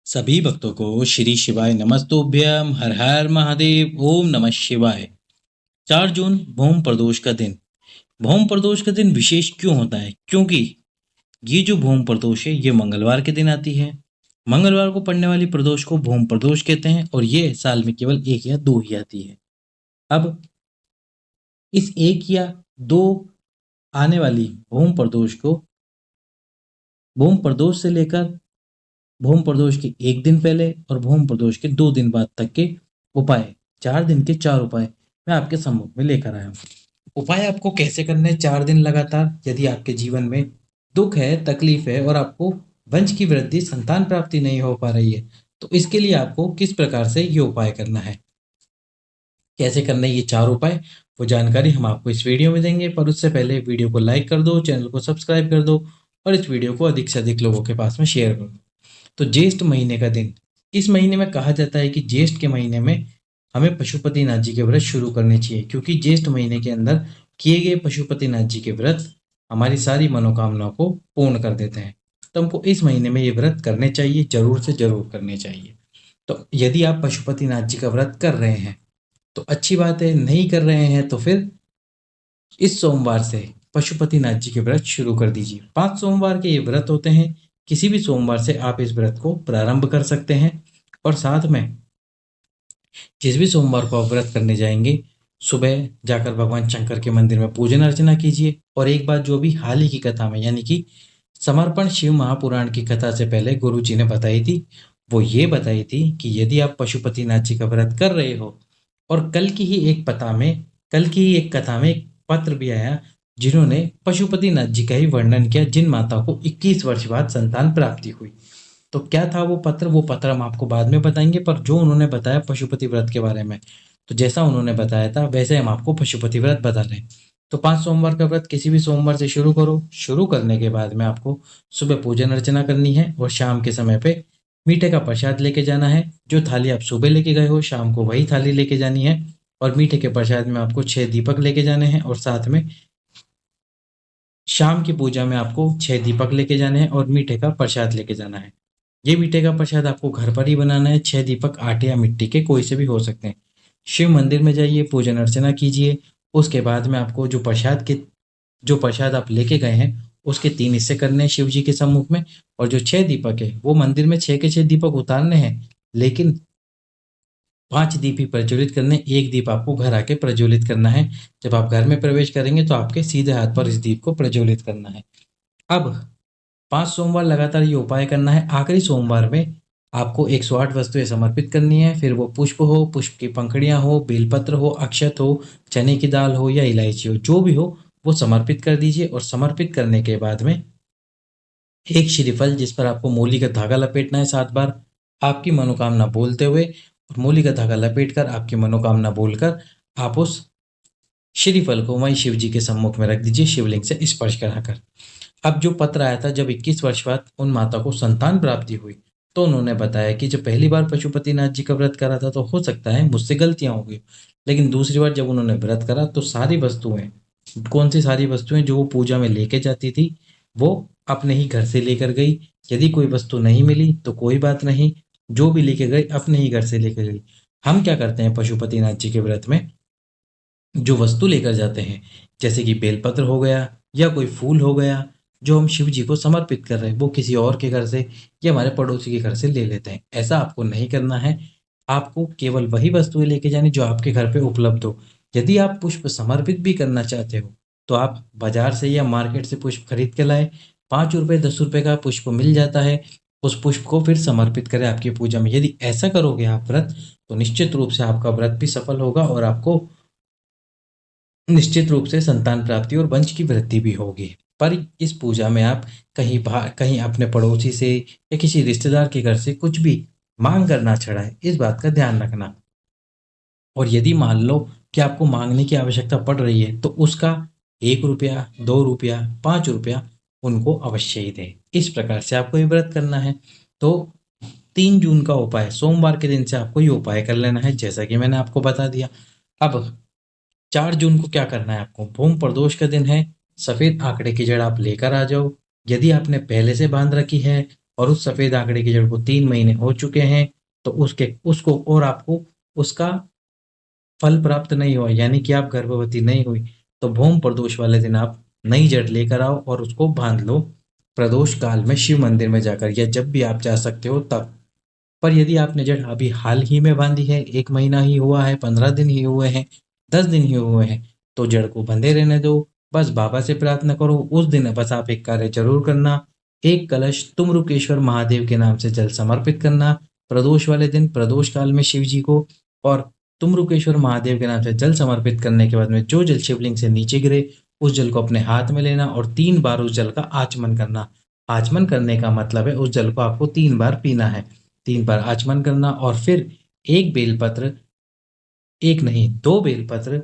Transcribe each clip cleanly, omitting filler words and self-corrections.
सभी भक्तों को श्री शिवाय नमस्तुभ्यम। हर हर महादेव। ओम नमः शिवाय। 4 जून भूम प्रदोष का दिन। भूम प्रदोष का दिन विशेष क्यों होता है? क्योंकि ये जो भूम प्रदोष है ये मंगलवार के दिन आती है। मंगलवार को पड़ने वाली प्रदोष को भूम प्रदोष कहते हैं और ये साल में केवल एक या दो ही आती है। अब इस एक या दो आने वाली भूम प्रदोष को भूम प्रदोष से लेकर भूम प्रदोष के एक दिन पहले और भूम प्रदोष के 2 दिन बाद तक के उपाय, 4 दिन के 4 उपाय मैं आपके सम्मुख में लेकर आया हूँ। उपाय आपको कैसे करने हैं 4 दिन लगातार? यदि आपके जीवन में दुख है, तकलीफ है और आपको वंश की वृद्धि, संतान प्राप्ति नहीं हो पा रही है, तो इसके लिए आपको किस प्रकार से ये उपाय करना है, कैसे करने ये 4 उपाय, वो जानकारी हम आपको इस वीडियो में देंगे। पर उससे पहले वीडियो को लाइक कर दो, चैनल को सब्सक्राइब कर दो और इस वीडियो को अधिक से अधिक लोगों के पास में शेयर कर दो। तो ज्येष्ठ महीने का दिन, इस महीने में कहा जाता है कि ज्येष्ठ के महीने में हमें पशुपतिनाथ जी के व्रत शुरू करने चाहिए, क्योंकि ज्येष्ठ महीने के अंदर किए गए पशुपतिनाथ जी के व्रत हमारी सारी मनोकामनाओं को पूर्ण कर देते हैं। तो हमको इस महीने में ये व्रत करने चाहिए, जरूर से जरूर करने चाहिए। तो यदि आप पशुपतिनाथ जी का व्रत कर रहे हैं तो अच्छी बात है, नहीं कर रहे हैं तो फिर इस सोमवार से पशुपतिनाथ जी के व्रत शुरू कर दीजिए। 5 सोमवार के ये व्रत होते हैं, किसी भी सोमवार से आप इस व्रत को प्रारंभ कर सकते हैं। और साथ में जिस भी सोमवार को आप व्रत करने जाएंगे, सुबह जाकर भगवान शंकर के मंदिर में पूजन अर्चना कीजिए। और एक बात जो भी हाल ही की कथा में, यानी कि समर्पण शिव महापुराण की कथा से पहले गुरु जी ने बताई थी, वो ये बताई थी कि यदि आप पशुपतिनाथ जी का व्रत कर रहे हो और कल की ही एक कथा में एक पत्र भी आया जिन्होंने पशुपतिनाथ जी का ही वर्णन किया, जिन माताओं को 21 वर्ष बाद संतान प्राप्ति हुई। तो क्या था वो पत्र? वो पत्र हम आपको बाद में बताएंगे, पर जो उन्होंने बताया पशुपति व्रत के बारे में, तो जैसा उन्होंने बताया था वैसे हम आपको पशुपति व्रत बता रहे हैं। तो 5 सोमवार का व्रत किसी भी सोमवार से शुरू करो। शुरू करने के बाद में आपको सुबह पूजन अर्चना करनी है और शाम के समय पे मीठे का प्रसाद लेके जाना है। जो थाली आप सुबह लेके गए हो, शाम को वही थाली लेके जानी है। और मीठे के प्रसाद में आपको 6 दीपक लेके जाने हैं और साथ में शाम की पूजा में आपको 6 दीपक लेके जाने हैं और मीठे का प्रसाद लेके जाना है। ये मीठे का प्रसाद आपको घर पर ही बनाना है। 6 दीपक आटे या मिट्टी के कोई से भी हो सकते हैं। शिव मंदिर में जाइए, पूजन अर्चना कीजिए। उसके बाद में आपको जो प्रसाद आप लेके गए हैं उसके 3 हिस्से करने हैं शिव जी के सम्मुख में। और जो 6 दीपक है वो मंदिर में 6 के 6 दीपक उतारने हैं, लेकिन 5 दीप ही प्रज्वलित करने, एक दीप आपको घर आके प्रज्वलित करना है। जब आप घर में प्रवेश करेंगे तो आपके सीधे हाथ पर इस दीप को प्रज्वलित करना है। अब 5 सोमवार लगातार ये उपाय करना है। आखिरी सोमवार में आपको 108 वस्तुएं समर्पित करनी है, फिर वो पुष्प हो, पुष्प की पंखुड़ियां हो, बेलपत्र हो, अक्षत हो, चने की दाल हो या इलायची हो, जो भी हो वो समर्पित कर दीजिए। और समर्पित करने के बाद में एक श्रीफल जिस पर आपको मूली का धागा लपेटना है 7 बार, आपकी मनोकामना बोलते हुए, और मूली का धागा लपेट कर आपकी मनोकामना बोलकर आप उस श्रीफल को वहीं शिव जी के सम्मुख में रख दीजिए, शिवलिंग से स्पर्श कराकर। अब जो पत्र आया था, जब 21 वर्ष बाद उन माता को संतान प्राप्ति हुई, तो उन्होंने बताया कि जब पहली बार पशुपतिनाथ जी का व्रत करा था तो हो सकता है मुझसे गलतियां हो गई, लेकिन दूसरी बार जब उन्होंने व्रत करा तो सारी वस्तुएं, कौन सी सारी वस्तुएं जो वो पूजा में लेके जाती थी, वो अपने ही घर से लेकर गई। यदि कोई वस्तु नहीं मिली तो कोई बात नहीं, जो भी लेके गई अपने ही घर से लेकर गई। हम क्या करते हैं पशुपतिनाथ जी के व्रत में, जो वस्तु लेकर जाते हैं, जैसे कि बेलपत्र हो गया या कोई फूल हो गया, जो हम शिव जी को समर्पित कर रहे हैं, वो किसी और के घर से या हमारे पड़ोसी के घर से ले लेते हैं। ऐसा आपको नहीं करना है। आपको केवल वही वस्तुएं लेके जानी जो आपके घर पे उपलब्ध हो। यदि आप पुष्प समर्पित भी करना चाहते हो तो आप बाजार से या मार्केट से पुष्प खरीद के लाए। 5 रुपए 10 रुपए का पुष्प मिल जाता है, उस पुष्प को फिर समर्पित करें आपकी पूजा में। यदि ऐसा करोगे आप व्रत, तो निश्चित रूप से आपका व्रत भी सफल होगा और आपको निश्चित रूप से संतान प्राप्ति और वंश की वृद्धि भी होगी। पर इस पूजा में आप कहीं बाहर, कहीं अपने पड़ोसी से या किसी रिश्तेदार के घर से कुछ भी मांग कर ना चढ़ाए, इस बात का ध्यान रखना। और यदि मान लो कि आपको मांगने की आवश्यकता पड़ रही है तो उसका 1 रुपया, 2 रुपया, 5 रुपया उनको अवश्य ही दें। इस प्रकार से आपको ये व्रत करना है। तो 3 जून का उपाय, सोमवार के दिन से आपको ये उपाय कर लेना है, जैसा कि मैंने आपको बता दिया। अब 4 जून को क्या करना है आपको? भूम प्रदोष का दिन है। सफेद आंकड़े की जड़ आप लेकर आ जाओ। यदि आपने पहले से बांध रखी है और उस सफेद आंकड़े की जड़ को 3 महीने हो चुके हैं, तो उसको और आपको उसका फल प्राप्त नहीं हुआ, यानी कि आप गर्भवती नहीं हुई, तो भूम प्रदोष वाले दिन आप नई जड़ लेकर आओ और उसको बांध लो प्रदोष काल में शिव मंदिर में जाकर, या जब भी आप जा सकते हो तब। पर यदि आपने जड़ अभी हाल ही में बांधी है, 1 महीना ही हुआ है, 15 दिन ही हुए हैं, 10 दिन ही हुए हैं, तो जड़ को बंधे रहने दो। बस बाबा से प्रार्थना करो, उस दिन बस आप एक कार्य जरूर करना, एक कलश तुमरुकेश्वर महादेव के नाम से जल समर्पित करना प्रदोष वाले दिन, प्रदोष काल में शिव जी को। और तुमरुकेश्वर महादेव के नाम से जल समर्पित करने के बाद में जो जल शिवलिंग से नीचे गिरे, उस जल को अपने हाथ में लेना और 3 बार उस जल का आचमन करना। आचमन करने का मतलब है उस जल को आपको 3 बार पीना है। 3 बार आचमन करना और फिर एक बेलपत्र, एक नहीं 2 बेलपत्र,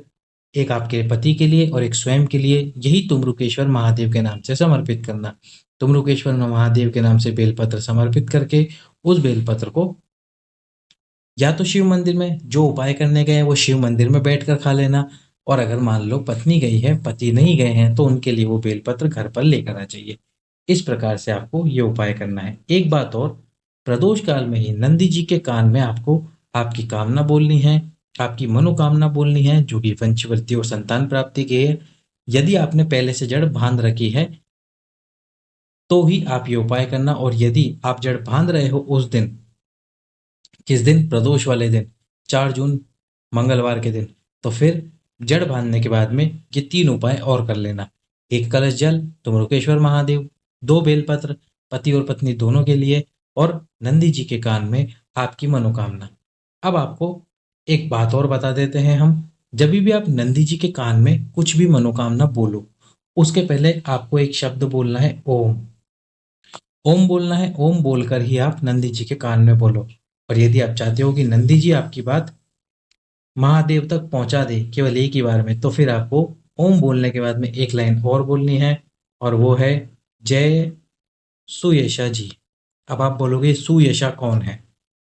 एक आपके पति के लिए और एक स्वयं के लिए, यही तुमरुकेश्वर महादेव के नाम से समर्पित करना। तुमरुकेश्वर महादेव के नाम से बेलपत्र समर्पित करके उस बेलपत्र को या तो शिव मंदिर में जो उपाय करने गए हैं वो शिव मंदिर में बैठकर खा लेना, और अगर मान लो पत्नी गई है, पति नहीं गए हैं, तो उनके लिए वो बेलपत्र घर पर लेकर आ जाइए। इस प्रकार से आपको ये उपाय करना है। एक बात और, प्रदोष काल में ही नंदी जी के कान में आपको आपकी कामना बोलनी है, आपकी मनोकामना बोलनी है, जो कि वंशवृद्धि और संतान प्राप्ति की है। यदि आपने पहले से जड़ बांध रखी है तो ही आप ये उपाय करना, और यदि आप जड़ बांध रहे हो उस दिन, किस दिन, प्रदोष वाले दिन, 4 जून मंगलवार के दिन, तो फिर जड़ बांधने के बाद में ये 3 उपाय और कर लेना। 1 कलश जल तुमरुकेश्वर महादेव, 2 बेलपत्र पति और पत्नी दोनों के लिए, और नंदी जी के कान में आपकी मनोकामना। अब आपको एक बात और बता देते हैं हम, जब भी आप नंदी जी के कान में कुछ भी मनोकामना बोलो, उसके पहले आपको एक शब्द बोलना है, ओम। ओम बोलना है, ओम बोलकर ही आप नंदी जी के कान में बोलो। और यदि आप चाहते हो कि नंदी जी आपकी बात महादेव तक पहुंचा दे केवल एक ही बार में, तो फिर आपको ओम बोलने के बाद में एक लाइन और बोलनी है, और वो है, जय सुयशा जी। अब आप बोलोगे सुयशा कौन है?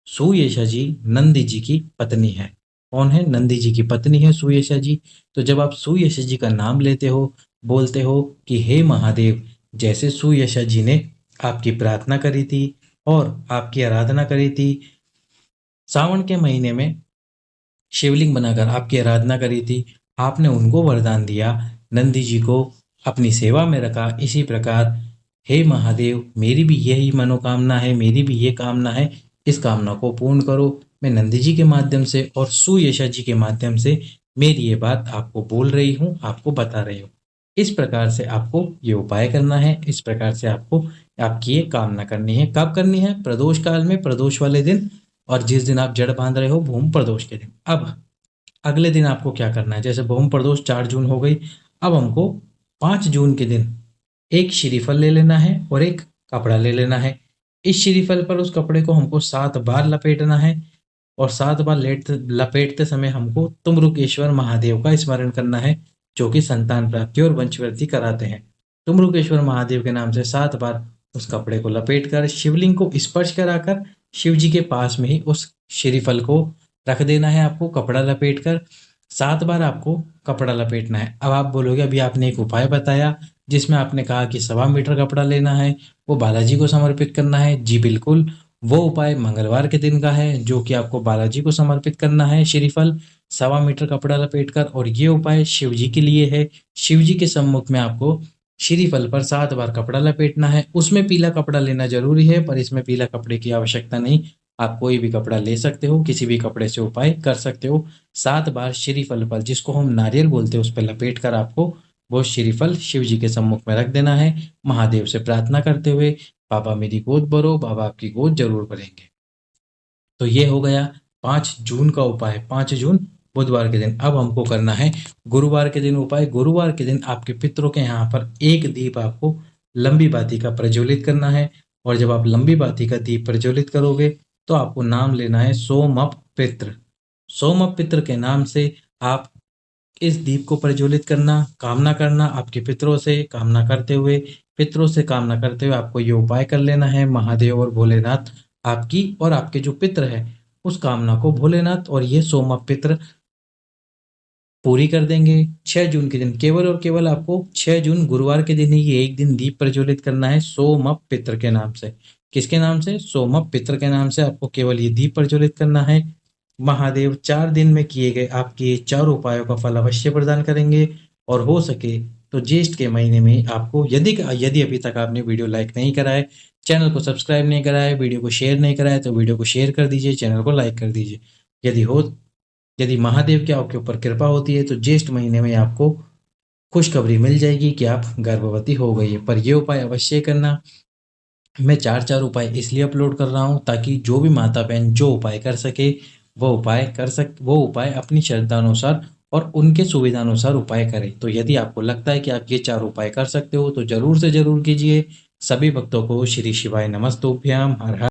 सुयशा जी नंदी जी की पत्नी है। कौन है? नंदी जी की पत्नी है सुयशा जी। तो जब आप सुयशा जी का नाम लेते हो, बोलते हो कि हे महादेव, जैसे सुयशा जी ने आपकी प्रार्थना करी थी और आपकी आराधना करी थी, सावन के महीने में शिवलिंग बनाकर आपकी आराधना करी थी, आपने उनको वरदान दिया, नंदी जी को अपनी सेवा में रखा, इसी प्रकार हे महादेव, मेरी भी यही मनोकामना है, मेरी भी ये कामना है, इस कामना को पूर्ण करो। मैं नंदी जी के माध्यम से और सुयशा जी के माध्यम से मेरी ये बात आपको बोल रही हूँ, आपको बता रही हूँ। इस प्रकार से आपको ये उपाय करना है, इस प्रकार से आपको आपकी ये कामना करनी है। कब करनी है? प्रदोष काल में, प्रदोष वाले दिन, और जिस दिन आप जड़ बांध रहे हो भूमि प्रदोष के दिन। अब अगले दिन आपको क्या करना है? जैसे भूमि प्रदोष 4 जून हो गई, अब हमको 5 जून के दिन एक श्रीफल ले लेना है और एक कपड़ा ले लेना है। इस श्रीफल पर उस कपड़े को हमको 7 बार लपेटना है, और 7 बार लपेटते समय हमको तुमरुकेश्वर महादेव का स्मरण करना है, जो कि संतान प्राप्ति और वंशवृद्धि कराते हैं। तुमरुकेश्वर महादेव के नाम से 7 बार उस कपड़े को लपेटकर शिवलिंग को स्पर्श कराकर शिव जी के पास में ही उस श्रीफल को रख देना है। आपको कपड़ा लपेट कर 7 बार आपको कपड़ा लपेटना है। अब आप बोलोगे, अभी आपने एक उपाय बताया जिसमें आपने कहा कि 1.25 मीटर कपड़ा लेना है, वो बालाजी को समर्पित करना है। जी बिल्कुल, वो उपाय मंगलवार के दिन का है, जो कि आपको बालाजी को समर्पित करना है श्रीफल 1.25 मीटर कपड़ा लपेटकर, और ये उपाय शिव जी के लिए है। शिव जी के सम्मुख में आपको श्रीफल पर 7 बार कपड़ा लपेटना है। उसमें पीला कपड़ा लेना जरूरी है, पर इसमें पीला कपड़े की आवश्यकता नहीं, आप कोई भी कपड़ा ले सकते हो, किसी भी कपड़े से उपाय कर सकते हो। 7 बार श्रीफल पर, जिसको हम नारियल बोलते हैं, उस पर लपेट कर आपको वो श्रीफल शिव जी के सम्मुख में रख देना है, महादेव से प्रार्थना करते हुए, बाबा मेरी गोद भरो, बाबा आपकी गोद जरूर भरेंगे। तो ये हो गया 5 जून का उपाय, 5 जून बुधवार के दिन। अब हमको करना है गुरुवार के दिन उपाय। गुरुवार के दिन आपके पितरों के यहाँ पर एक दीप आपको लंबी बाती का प्रज्वलित करना है, और जब आप लंबी बाती का दीप प्रज्वलित करोगे तो आपको नाम लेना है सोमप पित्र। सोमप पित्र के नाम से आप इस दीप को प्रज्वलित करना, कामना करना, आपके पितरों से कामना करते हुए, पितरों से कामना करते हुए आपको ये उपाय कर लेना है। महादेव और भोलेनाथ आपकी और आपके जो पितर है उस कामना को भोलेनाथ और ये सोमप पित्र पूरी कर देंगे। 6 जून के दिन केवल और केवल आपको 6 जून गुरुवार के दिन ही ये एक दिन दीप प्रज्वलित करना है सोमप पित्र के नाम से। किसके नाम से? सोम पितर के नाम से आपको केवल ये दीप प्रज्वलित करना है। महादेव 4 दिन में किए गए आपके ये 4 उपायों का फल अवश्य प्रदान करेंगे और हो सके तो ज्येष्ठ के महीने में आपको यदि यदि अभी तक आपने वीडियो लाइक नहीं करा है, चैनल को सब्सक्राइब नहीं करा है, वीडियो को शेयर नहीं करा है तो वीडियो को शेयर कर दीजिए, चैनल को लाइक कर दीजिए। यदि महादेव की आपके ऊपर कृपा होती है तो ज्येष्ठ महीने में आपको खुशखबरी मिल जाएगी कि आप गर्भवती हो गई है। पर ये उपाय अवश्य करना। मैं 4-4 उपाय इसलिए अपलोड कर रहा हूँ ताकि जो भी माता-बहन जो उपाय कर सके, वो उपाय अपनी श्रद्धानुसार और उनके सुविधानुसार उपाय करें। तो यदि आपको लगता है कि आप ये 4 उपाय कर सकते हो तो ज़रूर से ज़रूर कीजिए। सभी भक्तों को श्री शिवाय नमस्तुभ्यम। हर हर